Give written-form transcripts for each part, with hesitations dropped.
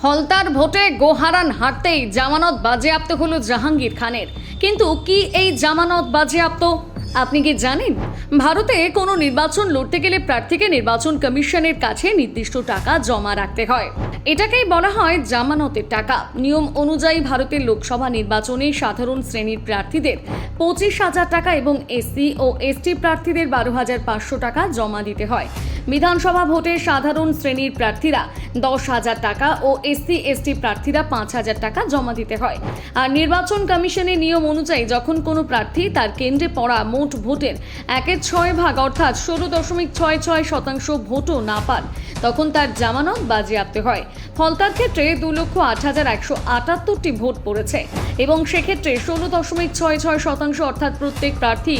ফলতার ভোটে গোহারান হারতেই জামানত বাজেয়াপ্ত হলো জাহাঙ্গীর খানের। কিন্তু কি এই জামানত বাজেয়াপ্ত আপনি কি জানেন? ভারতে কোনো নির্বাচন লড়তে গেলে প্রার্থীকে নির্বাচন কমিশনের কাছে নির্দিষ্ট টাকা জমা রাখতে হয়। এটাকেই বলা হয় জামানতের টাকা। নিয়ম অনুযায়ী ভারতের লোকসভা নির্বাচনে সাধারণ শ্রেণীর প্রার্থীদের 25,000 টাকা এবং এসসি ও এসটি প্রার্থীদের 12,500 টাকা জমা দিতে হয়। বিধানসভা ভোটে সাধারণ শ্রেণীর প্রার্থীরা 10,000 টাকা ও এসসি এসটি প্রার্থীরা 5,000 টাকা জমা দিতে হয়। আর নির্বাচন কমিশনের নিয়ম অনুযায়ী যখন কোনো প্রার্থী তার কেন্দ্রে পড়া মোট ভোটের 1/6 অর্থাৎ 16.66% ভোটও না পান, তখন তার জামানত বাজেয়াপ্ত হয়। ফলতার ক্ষেত্রে 2,08,178টি ভোট পড়েছে এবং সেক্ষেত্রে 16.66% অর্থাৎ প্রত্যেক প্রার্থী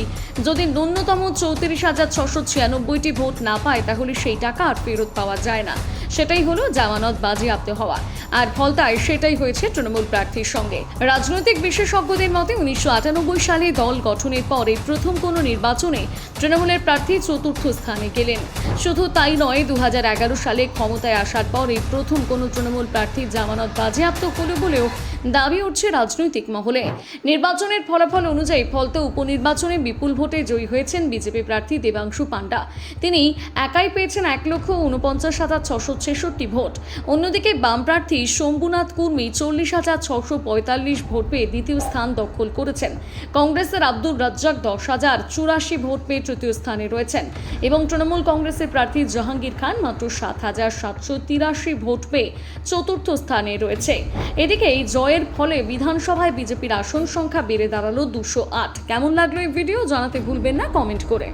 যদি ন্যূনতম 34,696টি ভোট না পায় তাহলে সেই টাকা আর ফেরত পাওয়া যায় না। সেটাই হলো জামানত বাজেয়াপ্ত হওয়া। আর ফলতায় সেটাই হয়েছে তৃণমূল প্রার্থীর সঙ্গে। রাজনৈতিক বিশেষজ্ঞদের মতে 1998 সালে দল গঠনের পরে প্রথম কোনো নির্বাচনে তৃণমূলের প্রার্থী চতুর্থ স্থানে গেলেন। শুধু তাই নয়, 2011 সালে ক্ষমতায় আসার পরে প্রথম কোনো তৃণমূল প্রার্থীর জামানত বাজেয়াপ্ত হলো বলেও দাবি উঠছে রাজনৈতিক মহলে। নির্বাচনের ফলাফল অনুযায়ী ফলতা উপনির্বাচনে বিপুল ভোটে জয়ী হয়েছেন বিজেপি প্রার্থী দেবাংশু পান্ডা। তিনি একাই পেয়েছেন 1,49,666 ভোট। অন্যদিকে বাম প্রার্থী শম্ভুনাথ কুর্মী 40,645 ভোট পেয়ে দ্বিতীয় স্থান দখল করেছেন। কংগ্রেসের আব্দুর রাজ্জাক 10,084 ভোট পেয়ে তৃতীয় স্থানে রয়েছেন এবং তৃণমূল কংগ্রেসের প্রার্থী জাহাঙ্গীর খান মাত্র 7,783 ভোট পেয়ে চতুর্থ স্থানে রয়েছে। এদিকে এই জয়ের ফলে বিধানসভায় বিজেপির আসন সংখ্যা বেড়ে দাঁড়ালো 208। কেমন লাগলো এই ভিডিও জানাতে ভুলবেন না কমেন্ট করে।